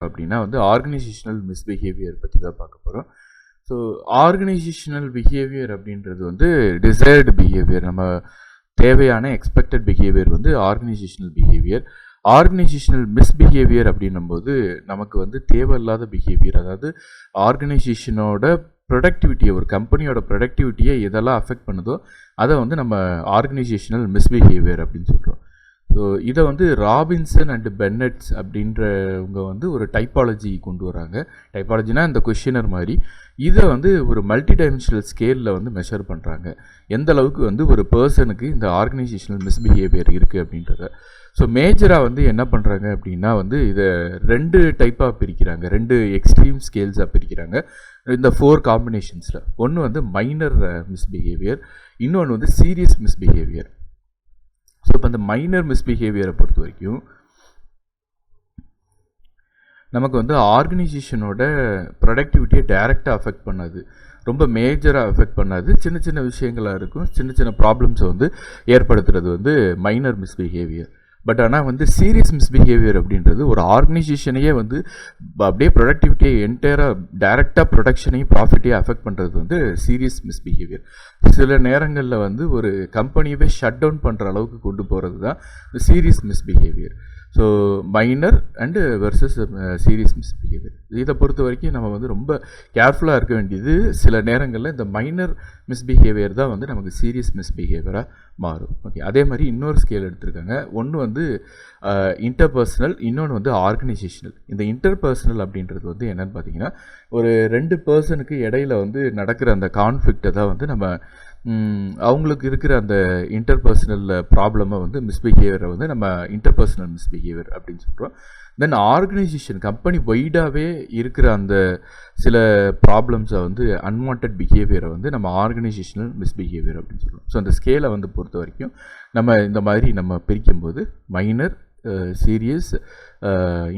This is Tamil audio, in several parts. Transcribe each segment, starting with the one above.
அப்படின்னா வந்து ஆர்கனைசேஷனல் மிஸ்பிஹேவியர் பற்றி தான் பார்க்க போகிறோம். ஸோ ஆர்கனைசேஷனல் பிஹேவியர் அப்படின்றது வந்து டிசைர்டு பிஹேவியர், நம்ம தேவையான எக்ஸ்பெக்டட் பிஹேவியர் வந்து ஆர்கனைசேஷனல் பிஹேவியர். ஆர்கனைசேஷனல் மிஸ்பிஹேவியர் அப்படின்னும்போது நமக்கு வந்து தேவையில்லாத பிஹேவியர், அதாவது ஆர்கனைசேஷனோட ப்ரொடக்டிவிட்டியை, ஒரு கம்பெனியோட ப்ரொடக்டிவிட்டியை எதெல்லாம் அஃபெக்ட் பண்ணுதோ அதை வந்து நம்ம ஆர்கனைசேஷனல் மிஸ்பிஹேவியர் அப்படின்னு சொல்கிறோம். ஸோ இதை வந்து ராபின்சன் அண்ட் பென்னட்ஸ் அப்படின்றவங்க வந்து ஒரு டைப்பாலஜி கொண்டு வராங்க. டைப்பாலஜினா இந்த கொஷினர் மாதிரி. இதை வந்து ஒரு மல்டி டைமென்ஷனல் ஸ்கேலில் வந்து மெஷர் பண்ணுறாங்க, எந்த அளவுக்கு வந்து ஒரு பர்சனுக்கு இந்த ஆர்கனைசேஷனல் மிஸ்பிஹேவியர் இருக்குது அப்படின்றத. ஸோ மேஜராக வந்து என்ன பண்ணுறாங்க அப்படின்னா வந்து இதை 2 டைப்பாக பிரிக்கிறாங்க, 2 எக்ஸ்ட்ரீம் ஸ்கேல்ஸாக பிரிக்கிறாங்க இந்த 4 காம்பினேஷன்ஸில். ஒன்று வந்து மைனர் மிஸ்பிஹேவியர், இன்னொன்று வந்து சீரியஸ் மிஸ்பிஹேவியர். ஸோ இப்போ அந்த மைனர் மிஸ்பிஹேவியரை பொறுத்த வரைக்கும் நமக்கு வந்து ஆர்கனைசேஷனோட ப்ரொடக்டிவிட்டியை டைரெக்டாக அஃபெக்ட் பண்ணாது, ரொம்ப மேஜராக அஃபெக்ட் பண்ணாது, சின்ன சின்ன விஷயங்களாக இருக்கும், சின்ன சின்ன ப்ராப்ளம்ஸை வந்து ஏற்படுத்துறது வந்து மைனர் மிஸ்பிஹேவியர். பட் ஆனால் வந்து சீரியஸ் மிஸ்பிஹேவியர் அப்படின்றது ஒரு ஆர்கனைசேஷனையே வந்து அப்படியே ப்ரொடக்டிவிட்டியை என்டையராக டைரெக்டாக ப்ரொடக்ஷனையும் ப்ராஃபிட்டையும் அஃபெக்ட் பண்ணுறது வந்து சீரியஸ் மிஸ்பிஹேவியர். சில நேரங்களில் வந்து ஒரு கம்பெனியவே ஷட் டவுன் பண்ணுற அளவுக்கு கொண்டு போகிறது தான் இந்த serious misbehaviour. So minor and versus serious misbehaviour, இதை பொறுத்த வரைக்கும் நம்ம வந்து ரொம்ப கேர்ஃபுல்லாக இருக்க வேண்டியது. சில நேரங்களில் இந்த மைனர் மிஸ்பிஹேவியர் தான் வந்து நமக்கு சீரியஸ் மிஸ்பிஹேவியராக மாறும். ஓகே, அதே மாதிரி இன்னொரு ஸ்கேல் எடுத்திருக்காங்க. ஒன்று வந்து இன்டர்பர்சனல், இன்னொன்று வந்து ஆர்கனைசேஷனல். இந்த இன்டர்பர்சனல் அப்படின்றது வந்து என்னென்னு பார்த்தீங்கன்னா ஒரு 2 பர்சனுக்கு இடையில வந்து நடக்கிற அந்த கான்ஃப்ளிக்டை தான் வந்து நம்ம அவங்களுக்கு இருக்கிற அந்த இன்டர்பர்சனல் ப்ராப்ளமை வந்து மிஸ்பிஹேவியரை வந்து நம்ம இன்டர்பர்சனல் மிஸ்பிஹேவியர் அப்படின்னு சொல்கிறோம். தென் ஆர்கனைசேஷன் கம்பெனி வைடாகவே இருக்கிற அந்த சில ப்ராப்ளம்ஸை வந்து அன்வான்ட் பிஹேவியரை வந்து நம்ம ஆர்கனைசேஷனல் மிஸ்பிஹேவியர் அப்படின்னு சொல்கிறோம். ஸோ அந்த ஸ்கேலை வந்து பொறுத்த வரைக்கும் நம்ம இந்த மாதிரி நம்ம பிரிக்கும்போது minor, serious,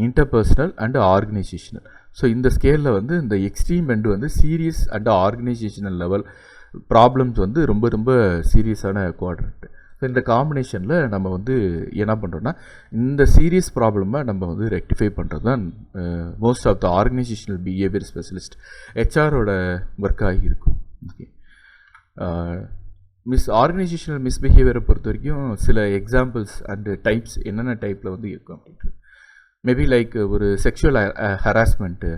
interpersonal and organisational. So இந்த ஸ்கேலில் வந்து இந்த எக்ஸ்ட்ரீம் எண்டு வந்து serious and organisational level problems வந்து ரொம்ப ரொம்ப சீரியஸான குவாட்ரண்ட். ஸோ இந்த காம்பினேஷனில் நம்ம வந்து என்ன பண்ணுறோன்னா இந்த சீரியஸ் ப்ராப்ளமை நம்ம வந்து ரெக்டிஃபை பண்ணுறது தான் most of the organisational behaviour specialist ஹெச்ஆரோட ஒர்க்காகி இருக்கும். ஓகே, ஆர்கனைசேஷனல் மிஸ்பிஹேவியரை பொறுத்த வரைக்கும் சில எக்ஸாம்பிள்ஸ் அண்ட் டைப்ஸ் என்னென்ன டைப்பில் வந்து இருக்கும் அப்படின்ட்டு. மேபி லைக் ஒரு செக்ஷுவல் ஹராஸ்மெண்ட்டு,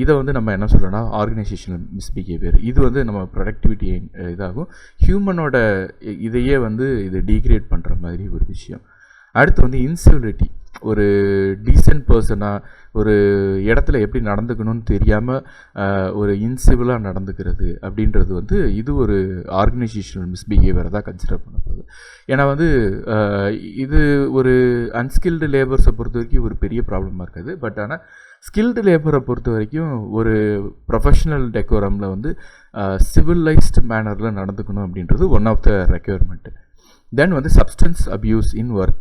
இதை வந்து நம்ம என்ன சொல்கிறோன்னா ஆர்கனைசேஷனல் மிஸ்பிஹேவியர். இது வந்து நம்ம ப்ரொடக்டிவிட்டி இதாகும், ஹியூமனோட இதையே வந்து இது டீக்ரேட் பண்ணுற மாதிரி ஒரு விஷயம். அடுத்து வந்து இன்சிவிலிட்டி, ஒரு டீசென்ட் பர்சனாக ஒரு இடத்துல எப்படி நடந்துக்கணும்னு தெரியாமல் ஒரு இன்சிவிலாக நடந்துக்கிறது அப்படின்றது வந்து இது ஒரு ஆர்கனைசேஷனல் மிஸ்பிஹேவியரை தான் கன்சிடர் பண்ண போகுது. ஏன்னா வந்து இது ஒரு அன்ஸ்கில்டு லேபர்ஸை பொறுத்த வரைக்கும் ஒரு பெரிய ப்ராப்ளமாக இருக்காது. பட் ஆனால் ஸ்கில்டு லேபரை பொறுத்த வரைக்கும் ஒரு ப்ரொஃபஷ்னல் டெக்கோரமில் வந்து சிவிலைஸ்டு மேனரில் நடந்துக்கணும் அப்படின்றது ஒன் ஆஃப் த ரெக்யர்மெண்ட்டு. தென் வந்து சப்ஸ்டன்ஸ் அப்யூஸ் இன் ஒர்க்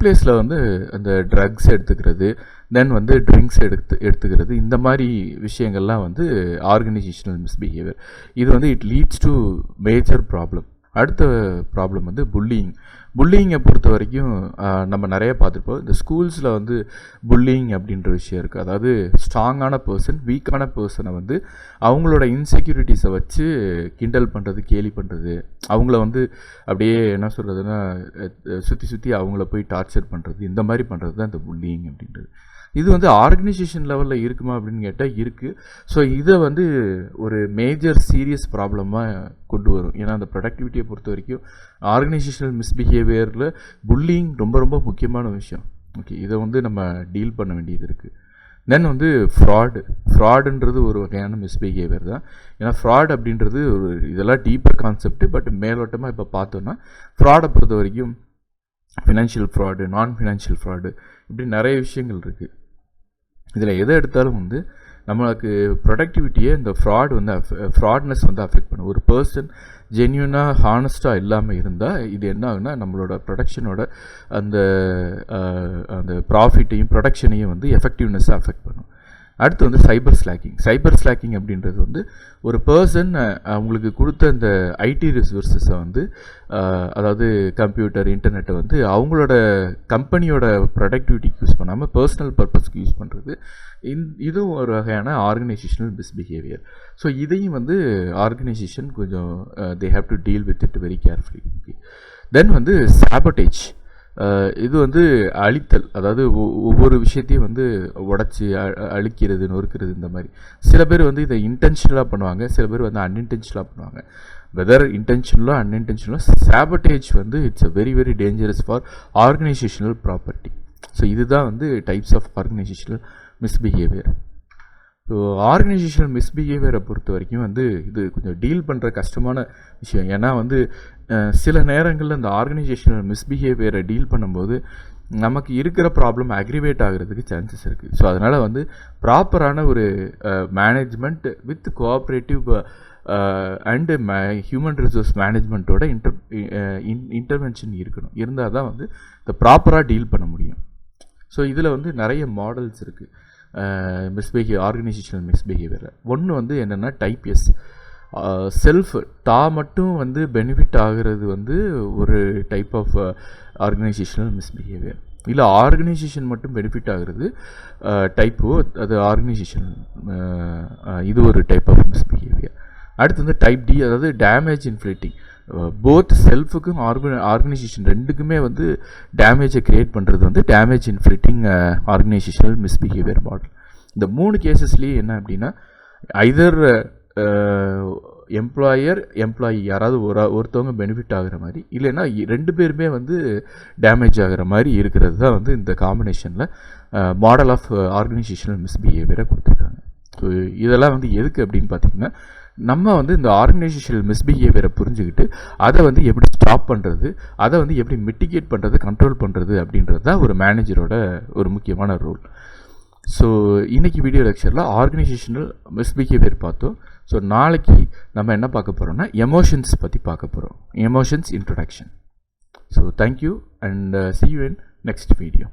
பிளேஸில் வந்து அந்த ட்ரக்ஸ் எடுத்துக்கிறது, தென் வந்து ட்ரிங்க்ஸ் எடுத்துக்கிறது, இந்த மாதிரி விஷயங்கள்லாம் வந்து ஆர்கனைசேஷனல் மிஸ்பிஹேவியர். இது வந்து it leads to major problem. அடுத்த ப்ராப்ளம் வந்து புல்லிங்கை பொறுத்த வரைக்கும் நம்ம நிறைய பார்த்துருப்போம். இந்த ஸ்கூல்ஸில் வந்து புல்லிங் அப்படின்ற விஷயம் இருக்குது. அதாவது ஸ்ட்ராங்கான பர்சன் வீக்கான பர்சனை வந்து அவங்களோட இன்செக்யூரிட்டிஸை வச்சு கிண்டல் பண்ணுறது, கேலி பண்ணுறது, அவங்கள வந்து அப்படியே என்ன சொல்கிறதுனா சுற்றி அவங்கள போய் டார்ச்சர் பண்ணுறது, இந்த மாதிரி பண்ணுறது தான் இந்த புல்லிங் அப்படின்றது. இது வந்து ஆர்கனைசேஷன் லெவலில் இருக்குமா அப்படின்னு கேட்டால் இருக்குது. ஸோ இதை வந்து ஒரு மேஜர் சீரியஸ் ப்ராப்ளமாக கொண்டு வரும். ஏன்னா அந்த ப்ரொடக்டிவிட்டியை பொறுத்த வரைக்கும் ஆர்கனைசேஷனல் மிஸ்பிஹேவியரில் புல்லிங் ரொம்ப ரொம்ப முக்கியமான விஷயம். ஓகே, இதை வந்து நம்ம டீல் பண்ண வேண்டியது இருக்குது. தென் வந்து ஃப்ராடுன்றது ஒரு வகையான மிஸ்பிஹேவியர் தான். ஏன்னா ஃப்ராட் அப்படின்றது ஒரு இதெல்லாம் டீப்பர் கான்செப்ட். பட் மேலோட்டமாக இப்போ பார்த்தோன்னா ஃப்ராடை பொறுத்த வரைக்கும் ஃபினான்ஷியல் ஃப்ராடு, நான் ஃபினான்ஷியல் ஃப்ராடு, இப்படி நிறைய விஷயங்கள் இருக்குது. இதில் எதை எடுத்தாலும் வந்து நம்மளுக்கு ப்ரொடக்டிவிட்டியை இந்த ஃப்ராட்னஸ் வந்து அஃபெக்ட் பண்ணும். ஒரு பர்சன் ஜென்யூனாக ஹானஸ்ட்டாக இல்லாமல் இருந்தால் இது என்ன ஆகுனா நம்மளோட ப்ரொடக்ஷனோட அந்த ப்ராஃபிட்டையும் ப்ரொடக்ஷனையும் வந்து எஃபெக்டிவ்னஸை அஃபெக்ட் பண்ணும். அடுத்து வந்து சைபர் ஸ்லாக்கிங் அப்படின்றது வந்து ஒரு பர்சன் அவங்களுக்கு கொடுத்த அந்த ஐடி ரிசோர்ஸஸை வந்து அதாவது கம்ப்யூட்டர் இன்டர்நெட்டை வந்து அவங்களோட கம்பெனியோட ப்ரொடக்டிவிட்டிக்கு யூஸ் பண்ணாமல் பர்சனல் பர்பஸ்க்கு யூஸ் பண்ணுறது. இதுவும் ஒரு வகையான ஆர்கனைசேஷனல் மிஸ்பிஹேவியர். ஸோ இதையும் வந்து ஆர்கனைசேஷன் கொஞ்சம் they have to deal with it very carefully. Okay. Then வந்து சாபட்டேஜ். இது வந்து அழித்தல், அதாவது ஒவ்வொரு விஷயத்தையும் வந்து உடச்சி அழிக்கிறது, நொறுக்கிறது. இந்த மாதிரி சில பேர் வந்து இதை இன்டென்ஷனலாக பண்ணுவாங்க, சில பேர் வந்து அன்இன்டென்ஷனலாக பண்ணுவாங்க. வெதர் இன்டென்ஷனலோ அன்இன்டென்ஷனலோ சாபட்டேஜ் வந்து it's a very very dangerous for organisational property. So இதுதான் வந்து types of organisational misbehaviour. So organisational மிஸ்பிஹேவியரை பொறுத்த வரைக்கும் வந்து இது கொஞ்சம் டீல் பண்ணுற கஷ்டமான விஷயம். ஏன்னா வந்து சில நேரங்களில் இந்த ஆர்கனைசேஷனல் மிஸ்பிஹேவியரை டீல் பண்ணும்போது நமக்கு இருக்கிற ப்ராப்ளம் அக்ரிவேட் ஆகிறதுக்கு சான்சஸ் இருக்குது. ஸோ அதனால் வந்து ப்ராப்பரான ஒரு management with cooperative and human resource மேனேஜ்மெண்ட்டோட இன்டர்வென்ஷன் இருக்கணும். இருந்தால் தான் வந்து இதை ப்ராப்பராக டீல் பண்ண முடியும். ஸோ இதில் வந்து நிறைய மாடல்ஸ் இருக்குது ஆர்கனைசேஷனல் மிஸ்பிஹேவியரில். ஒன்று வந்து என்னென்னா டைப் எஸ். செல்ஃப் மட்டும் வந்து பெனிஃபிட் ஆகிறது வந்து ஒரு டைப் ஆஃப் ஆர்கனைசேஷனல் மிஸ்பிஹேவியர். இல்லை ஆர்கனைசேஷன் மட்டும் பெனிஃபிட் ஆகிறது டைப்போ, அது ஆர்கனைசேஷன், இது ஒரு டைப் ஆஃப் மிஸ்பிஹேவியர். அடுத்து வந்து டைப் டி, அதாவது டேமேஜ் இன்ஃப்ளிட்டிங். போத் செல்ஃபுக்கும் ஆர்கனைசேஷன் ரெண்டுக்குமே வந்து டேமேஜை க்ரியேட் பண்ணுறது வந்து damage inflicting organisational misbehaviour model. இந்த 3 கேசஸ்லேயே என்ன அப்படின்னா ஐதர் எம்ப்ளாயி யாராவது ஒருத்தவங்க பெனிஃபிட் ஆகிற மாதிரி, இல்லைன்னா 2 பேருமே வந்து டேமேஜ் ஆகிற மாதிரி இருக்கிறது தான் வந்து இந்த காம்பினேஷனில் மாடல் ஆஃப் ஆர்கனைசேஷனல் மிஸ்பிஹேவியரை கொடுத்துருக்காங்க. ஸோ இதெல்லாம் வந்து எதுக்கு அப்படின்னு பார்த்தீங்கன்னா, நம்ம வந்து இந்த ஆர்கனைசேஷனல் மிஸ்பிஹேவியரை புரிஞ்சுக்கிட்டு அதை வந்து எப்படி ஸ்டாப் பண்ணுறது, அதை வந்து எப்படி மிட்டிகேட் பண்ணுறது, கண்ட்ரோல் பண்ணுறது அப்படின்றது தான் ஒரு மேனேஜரோட ஒரு முக்கியமான ரோல். ஸோ இன்றைக்கி வீடியோ லெக்சரில் ஆர்கனைசேஷனல் மிஸ்பிஹேவியர் பார்த்தோம். ஸோ நாளைக்கு நம்ம என்ன பார்க்க போகிறோம்னா எமோஷன்ஸ் பற்றி பார்க்க போகிறோம். Emotions introduction. So thank you and see you in next video.